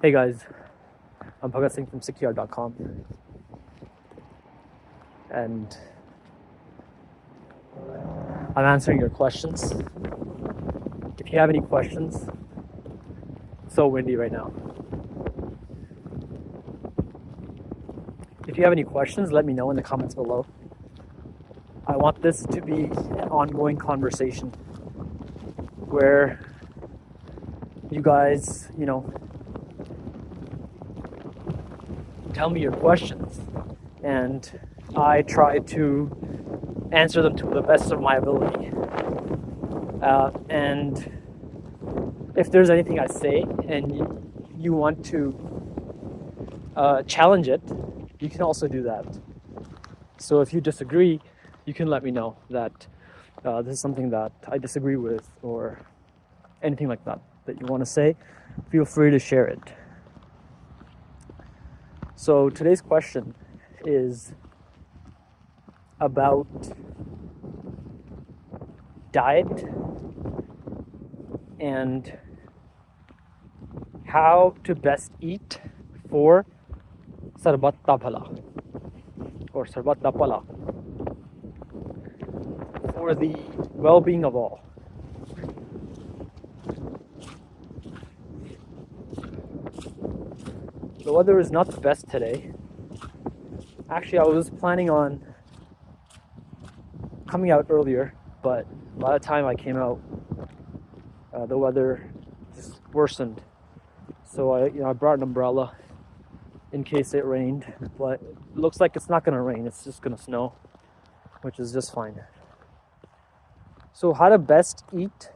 Hey guys, I'm Bhagat Singh from secure.com, and I'm answering your questions. If you have any questions, it's so windy right now. If you have any questions, let me know in the comments below. I want this to be an ongoing conversation where you guys, tell me your questions and I try to answer them to the best of my ability. And if there's anything I say and you want to challenge it, you can also do that. So if you disagree, you can let me know that this is something that I disagree with, or anything like that you want to say. Feel free to share it. So today's question is about diet and how to best eat for Sarbat Da Bhala or Sarbat Da Bhala, for the well-being of all. The weather is not the best today. Actually, I was planning on coming out earlier, but by the time I came out, the weather just worsened. So I brought an umbrella in case it rained, but it looks like it's not gonna rain. It's just gonna snow, which is just fine. So how to best eat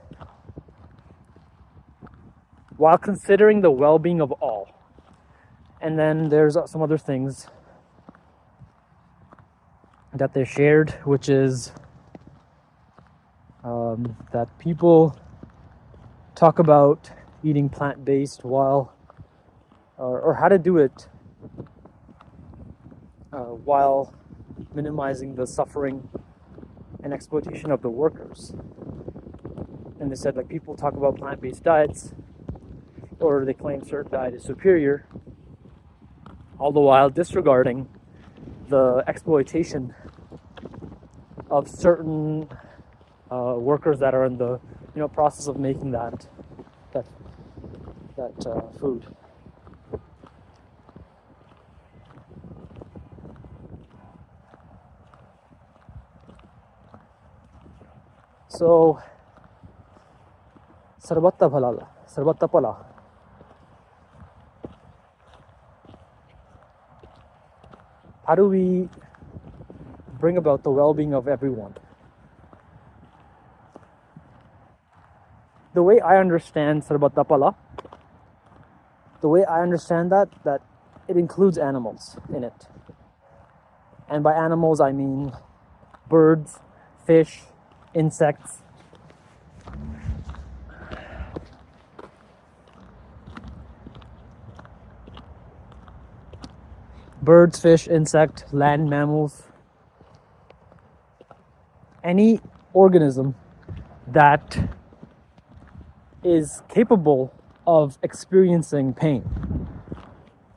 while considering the well-being of all. And then there's some other things that they shared, which is that people talk about eating plant-based while or how to do it while minimizing the suffering and exploitation of the workers. And they said, like, people talk about plant-based diets, or they claim certain diet is superior, all the while disregarding the exploitation of certain workers that are in the process of making that food. So Sarbat Da Bhala. How do we bring about the well-being of everyone? The way I understand Sarbat Da Bhala, that it includes animals in it. And by animals, I mean birds, fish, insects. Birds, fish, insect, land mammals. Any organism that is capable of experiencing pain,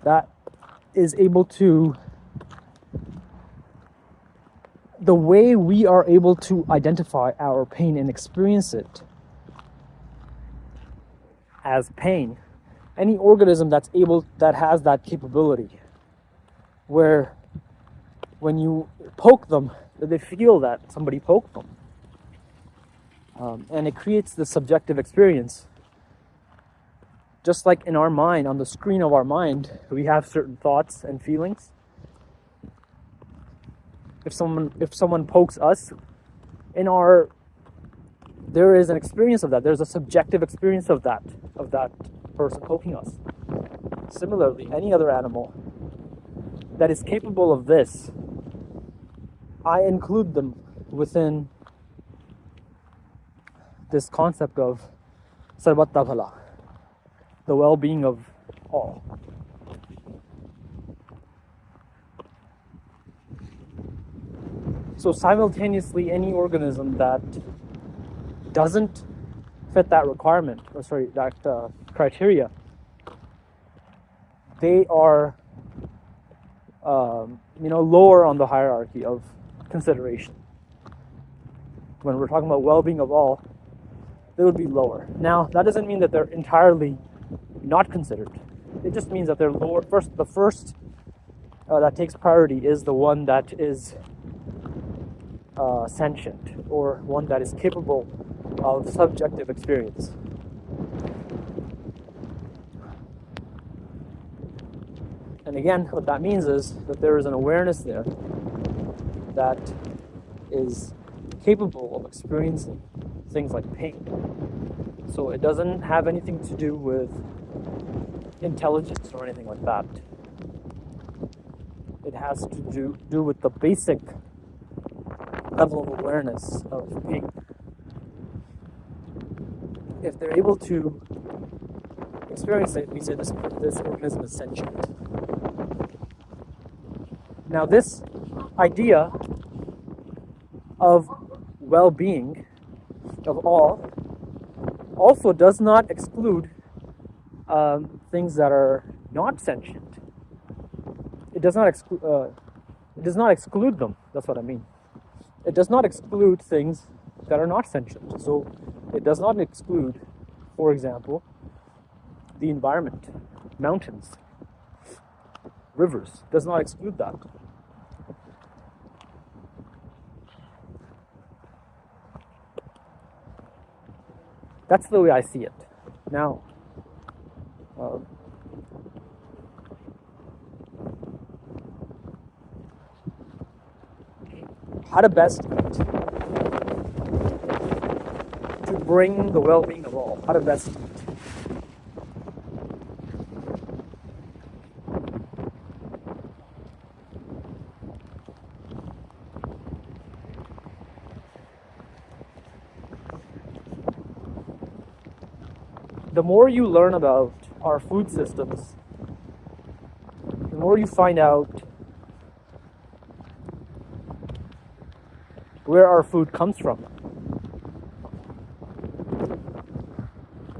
that is able to, the way we are able to identify our pain and experience it as pain, any organism that has that capability, where when you poke them, they feel that somebody poked them. And it creates the subjective experience. Just like in our mind, on the screen of our mind, we have certain thoughts and feelings. If someone pokes us, there is an experience of that. There's a subjective experience of that person poking us. Similarly, any other animal that is capable of this, I include them within this concept of Sarbat Da Bhala, the well-being of all. So simultaneously, any organism that doesn't fit that requirement, that criteria, they are lower on the hierarchy of consideration. When we're talking about well-being of all, they would be lower. Now, that doesn't mean that they're entirely not considered. It just means that they're lower. The first that takes priority is the one that is sentient, or one that is capable of subjective experience. And again, what that means is that there is an awareness there that is capable of experiencing things like pain. So it doesn't have anything to do with intelligence or anything like that. It has to do with the basic level of awareness of pain. If they're able to experience it, we say this organism is sentient. Now, this idea of well-being of all also does not exclude things that are not sentient. It does not exclude them. That's what I mean. It does not exclude things that are not sentient. So it does not exclude, for example, the environment, mountains, rivers. Does not exclude that. That's the way I see it. Now, how to best eat to bring the well-being of all. How to best eat. The more you learn about our food systems, the more you find out where our food comes from,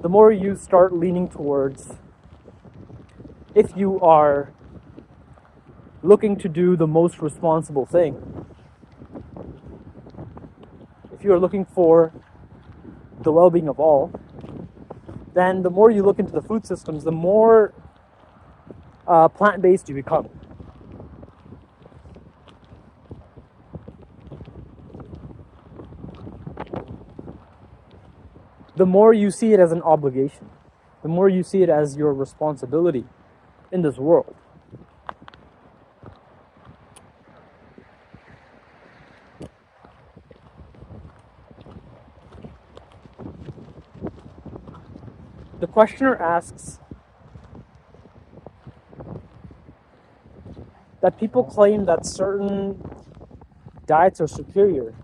the more you start leaning towards, if you are looking to do the most responsible thing, if you are looking for the well-being of all, then the more you look into the food systems, the more plant-based you become. The more you see it as an obligation, the more you see it as your responsibility in this world. The questioner asks that people claim that certain diets are superior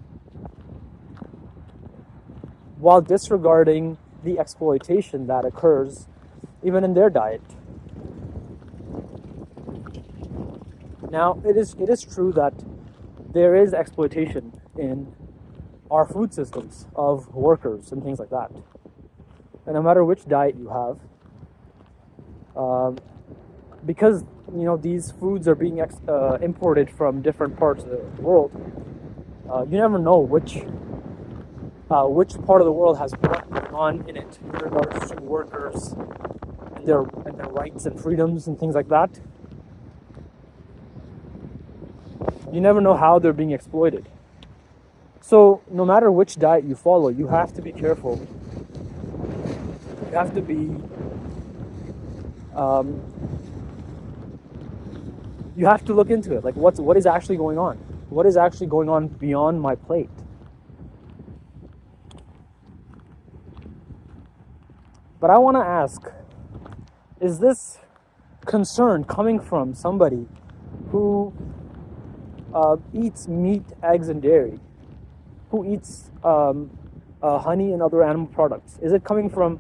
while disregarding the exploitation that occurs even in their diet. Now, it is true that there is exploitation in our food systems of workers and things like that. And no matter which diet you have, because these foods are being imported from different parts of the world, you never know which part of the world has what going on in it with regards to workers and their rights and freedoms and things like that. You never know how they're being exploited. So no matter which diet you follow, you have to be careful. You have to be you have to look into it. Like, what is actually going on? What is actually going on beyond my plate? But I want to ask, is this concern coming from somebody who eats meat, eggs, and dairy, who eats honey and other animal products? Is it coming from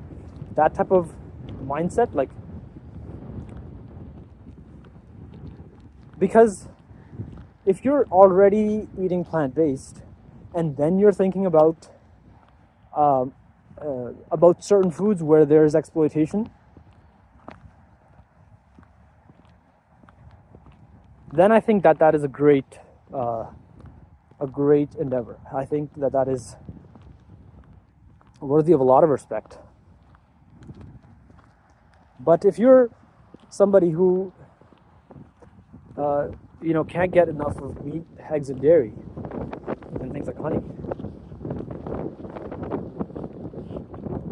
that type of mindset? Like, because if you're already eating plant-based and then you're thinking about certain foods where there's exploitation, then I think that is a great endeavor. I think that is worthy of a lot of respect. But if you're somebody who can't get enough of meat, eggs, and dairy, and things like honey,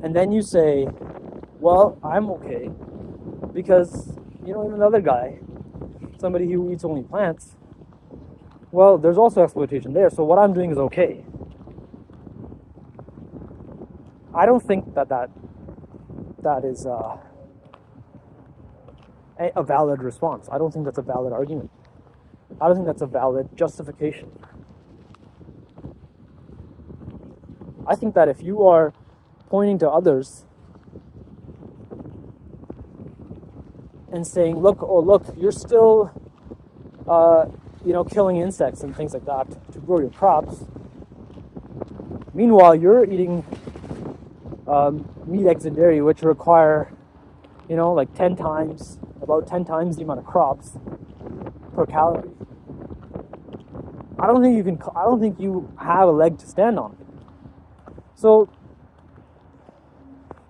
and then you say, well, I'm okay because even another guy, somebody who eats only plants, well, there's also exploitation there, so what I'm doing is okay. I don't think that is a valid response. I don't think that's a valid argument. I don't think that's a valid justification. I think that if you are pointing to others and saying, look, you're still killing insects and things like that to grow your crops, meanwhile you're eating meat, eggs, and dairy, which require like about 10 times the amount of crops per calorie. I don't think you have a leg to stand on. So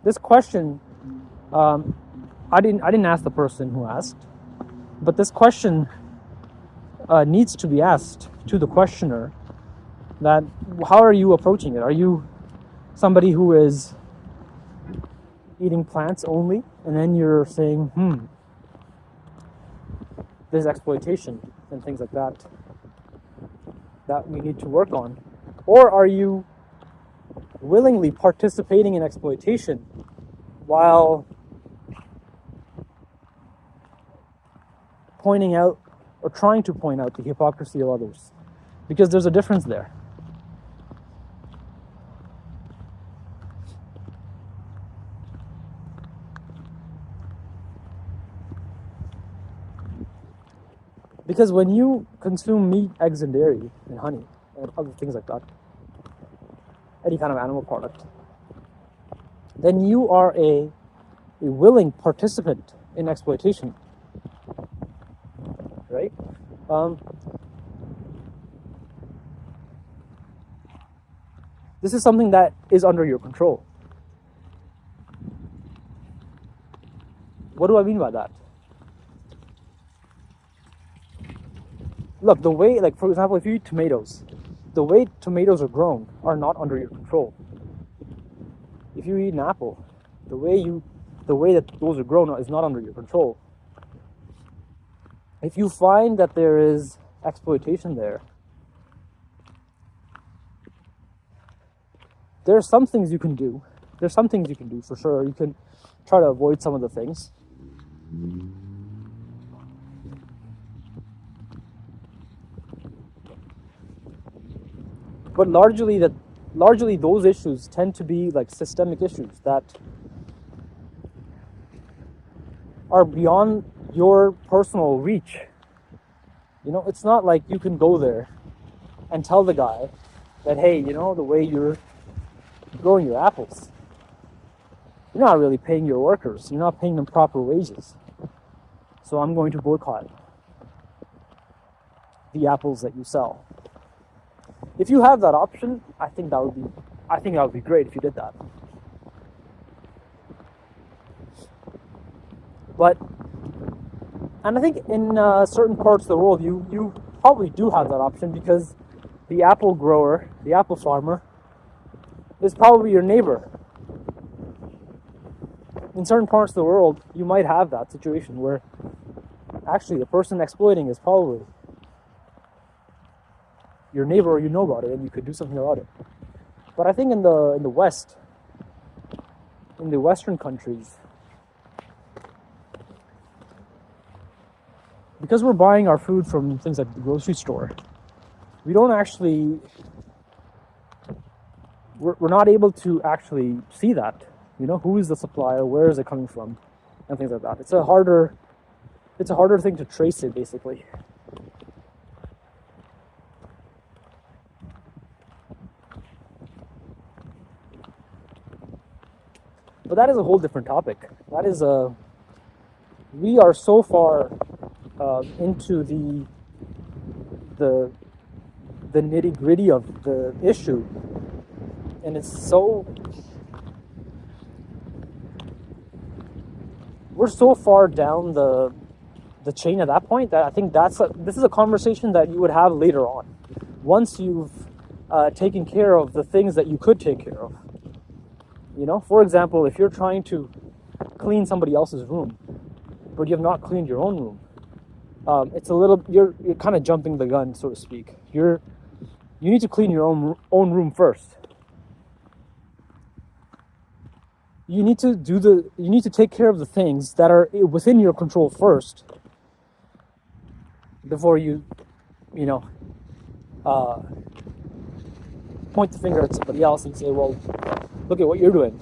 this question, I didn't ask the person who asked, but this question needs to be asked to the questioner. That how are you approaching it? Are you somebody who is eating plants only, and then you're saying, there's exploitation and things like that we need to work on? Or are you willingly participating in exploitation while pointing out or trying to point out the hypocrisy of others? Because there's a difference there. Because when you consume meat, eggs, and dairy, and honey, and other things like that, any kind of animal product, then you are a willing participant in exploitation, right? This is something that is under your control. What do I mean by that? Look, the way, like, for example, if you eat tomatoes, the way tomatoes are grown are not under your control. If you eat an apple, the way that those are grown is not under your control. If you find that there is exploitation there are some things you can do. There's some things you can do for sure. You can try to avoid some of the things. But largely those issues tend to be like systemic issues that are beyond your personal reach. It's not like you can go there and tell the guy that, hey, the way you're growing your apples, you're not really paying your workers. You're not paying them proper wages. So I'm going to boycott the apples that you sell. If you have that option, I think that would be great if you did that. And I think in certain parts of the world, you probably do have that option, because the apple grower, the apple farmer, is probably your neighbor. In certain parts of the world, you might have that situation where actually the person exploiting is probably your neighbor, or you know about it, and you could do something about it. But I think in the West, in the Western countries, because we're buying our food from things like the grocery store, we don't actually, we're not able to actually see that. Who is the supplier, where is it coming from, and things like that. It's a harder thing to trace it, basically. But that is a whole different topic. We are so far into the the nitty-gritty of the issue. And it's so... we're so far down the chain at that point that I think this is a conversation that you would have later on. Once you've taken care of the things that you could take care of. You know, for example, if you're trying to clean somebody else's room, but you have not cleaned your own room, it's a little, you're kind of jumping the gun, so to speak. You need to clean your own room first. You need to take care of the things that are within your control first, before you point the finger at somebody else and say, well, look at what you're doing.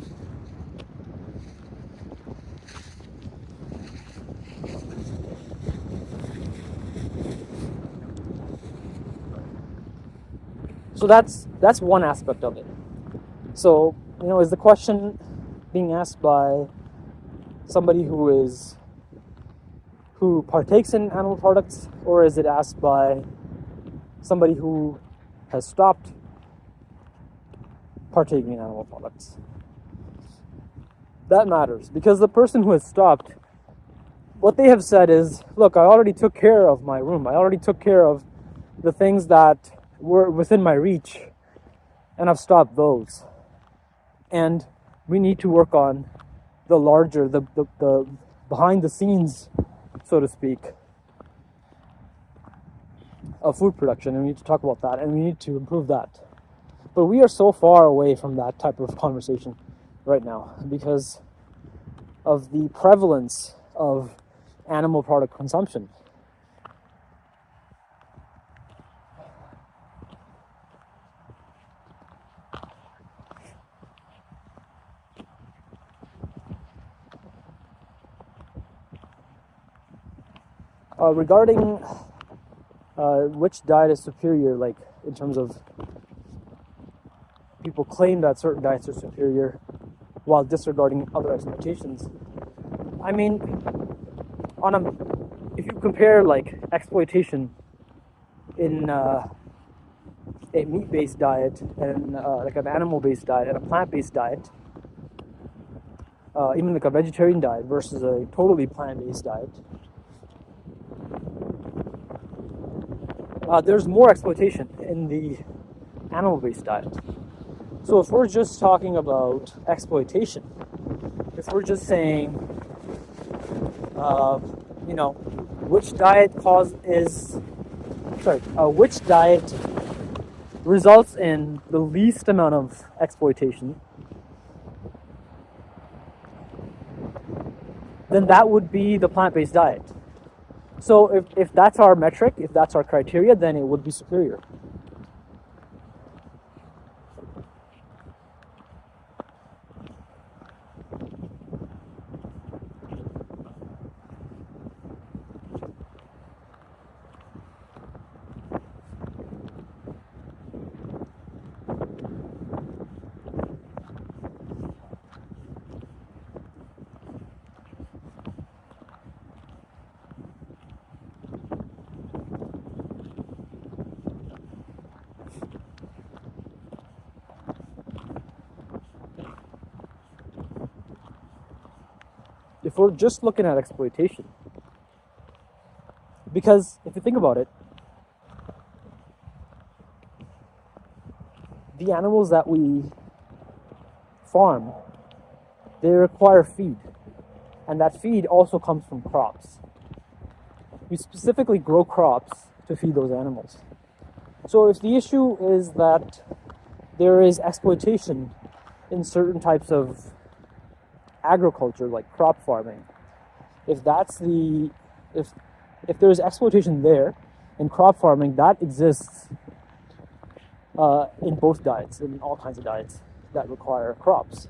So that's one aspect of it. So, is the question being asked by somebody who partakes in animal products, or is it asked by somebody who has stopped partaking in animal products? That matters, because the person who has stopped, what they have said is, look, I already took care of my room. I already took care of the things that were within my reach, and I've stopped those. And we need to work on the larger, the behind the scenes, so to speak, of food production, and we need to talk about that, and we need to improve that. But we are so far away from that type of conversation right now because of the prevalence of animal product consumption. Regarding which diet is superior, like in terms of people claim that certain diets are superior while disregarding other expectations. I mean, if you compare like exploitation in a meat-based diet and like an animal-based diet and a plant-based diet, even like a vegetarian diet versus a totally plant-based diet, there's more exploitation in the animal-based diet. So if we're just talking about exploitation, if we're just saying, which diet results in the least amount of exploitation, then that would be the plant-based diet. So if that's our metric, if that's our criteria, then it would be superior. If we're just looking at exploitation, because if you think about it, the animals that we farm, they require feed, and that feed also comes from crops. We specifically grow crops to feed those animals. So if the issue is that there is exploitation in certain types of agriculture, like crop farming, if there's exploitation there in crop farming, that exists in both diets, in all kinds of diets that require crops.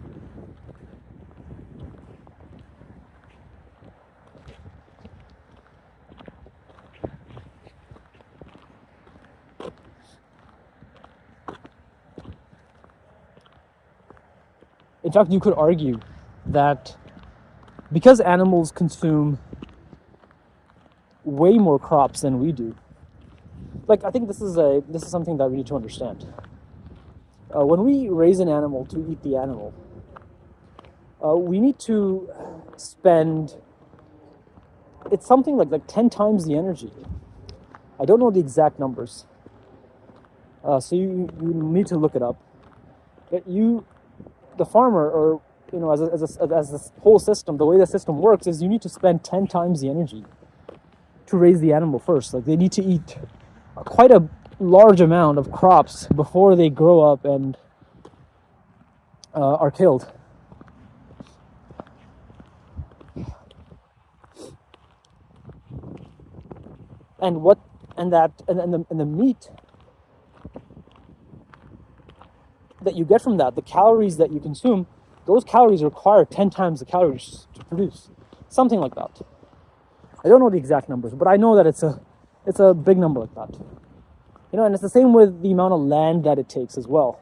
In fact, you could argue that because animals consume way more crops than we do, I think this is something that we need to understand. When we raise an animal to eat the animal, we need to spend, it's something like 10 times the energy. I don't know the exact numbers, so you need to look it up. But the farmer, or as this whole system, the way the system works is you need to spend 10 times the energy to raise the animal first. Like, they need to eat quite a large amount of crops before they grow up and are killed. And the meat that you get from that, the calories that you consume, those calories require 10 times the calories to produce. Something like that. I don't know the exact numbers, but I know that it's a big number like that. And it's the same with the amount of land that it takes as well.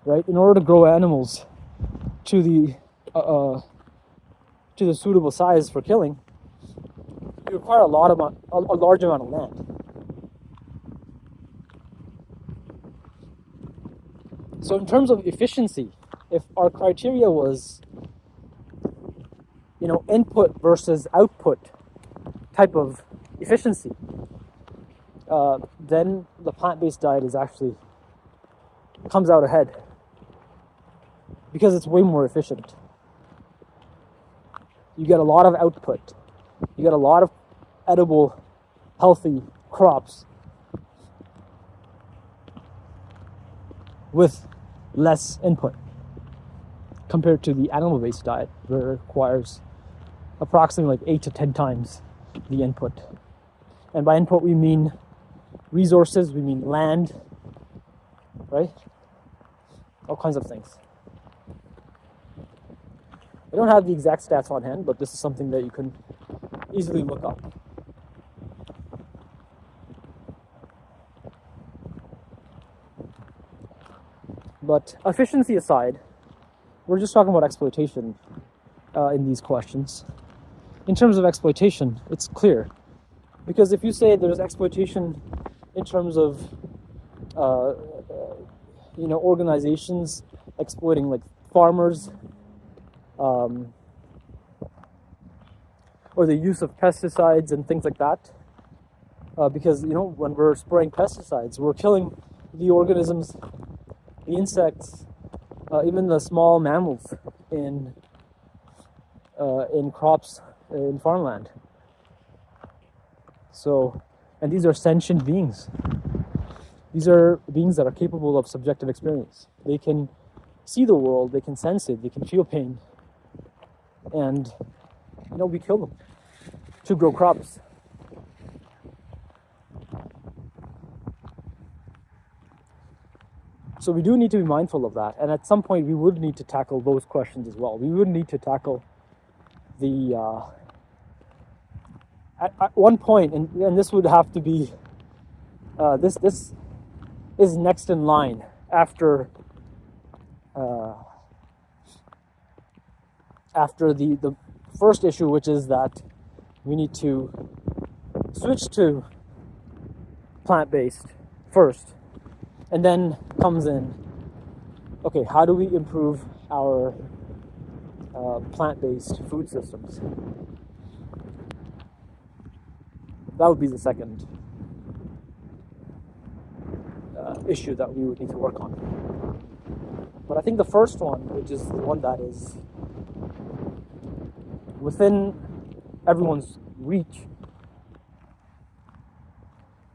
Right? In order to grow animals to the suitable size for killing, you require a large amount of land. So in terms of efficiency, if our criteria was, input versus output type of efficiency, then the plant-based diet comes out ahead because it's way more efficient. You get a lot of output. You get a lot of edible, healthy crops with less input compared to the animal-based diet, where it requires approximately 8 to 10 times the input. And by input, we mean resources, we mean land, right? All kinds of things. I don't have the exact stats on hand, but this is something that you can easily look up. But efficiency aside, we're just talking about exploitation in these questions. In terms of exploitation, it's clear. Because if you say there's exploitation in terms of organizations exploiting like farmers, or the use of pesticides and things like that, because when we're spraying pesticides, we're killing the organisms, the insects, even the small mammals in crops, in farmland. So, and these are sentient beings. These are beings that are capable of subjective experience. They can see the world, they can sense it, they can feel pain. And, we kill them to grow crops. So we do need to be mindful of that. And at some point, we would need to tackle those questions as well. We would need to tackle the... At one point, and this would have to be... This is next in line after the first issue, which is that we need to switch to plant-based first. And then comes in, okay, how do we improve our plant-based food systems? That would be the second issue that we would need to work on. But I think the first one, which is the one that is within everyone's reach,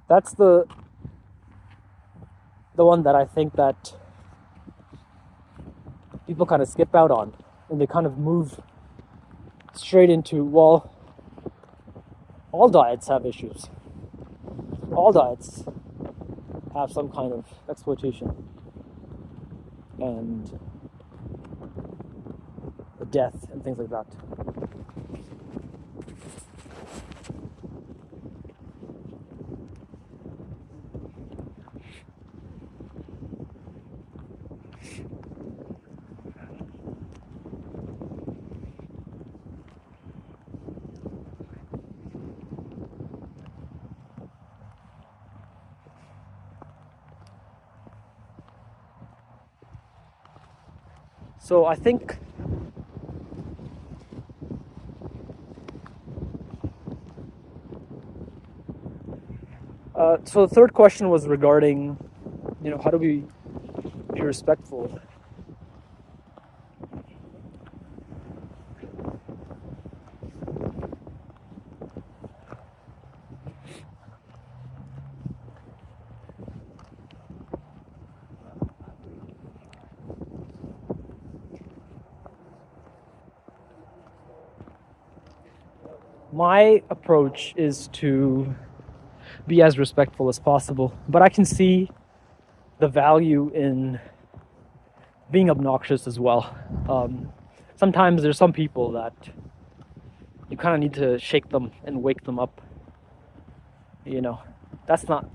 that's the one that I think that people kind of skip out on, and they kind of move straight into, well, all diets have issues. All diets have some kind of exploitation and death and things like that. So I think so the third question was regarding, how do we be respectful? My approach is to be as respectful as possible, but I can see the value in being obnoxious as well. Sometimes there's some people that you kind of need to shake them and wake them up. That's not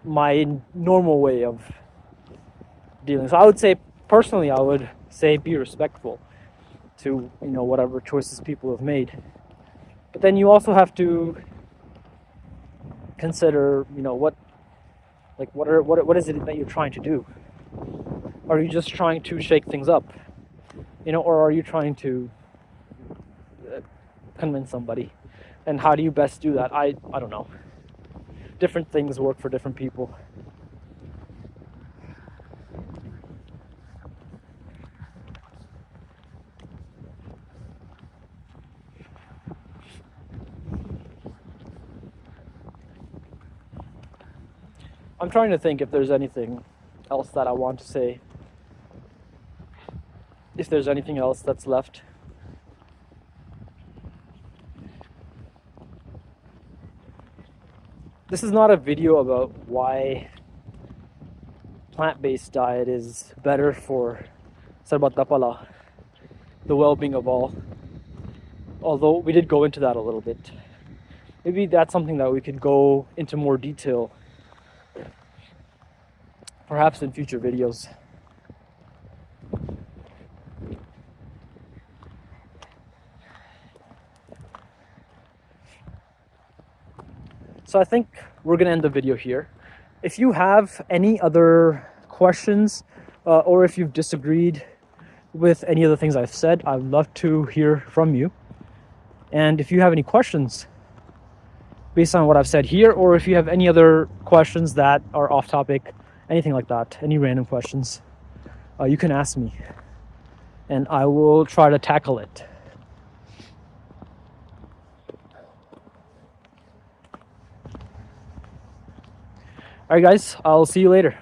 my normal way of dealing. So I would say, personally, I would say be respectful to whatever choices people have made. But then you also have to consider, what is it that you're trying to do? Are you just trying to shake things up, or are you trying to convince somebody? And how do you best do that? I don't know. Different things work for different people. I'm trying to think if there's anything else that I want to say. If there's anything else that's left. This is not a video about why plant-based diet is better for Sarbat Da Bhala, the well-being of all. Although we did go into that a little bit. Maybe that's something that we could go into more detail, perhaps in future videos. So I think we're going to end the video here. If you have any other questions, or if you've disagreed with any of the things I've said, I'd love to hear from you. And if you have any questions based on what I've said here, or if you have any other questions that are off topic, anything like that, any random questions, you can ask me, and I will try to tackle it. All right, guys, I'll see you later.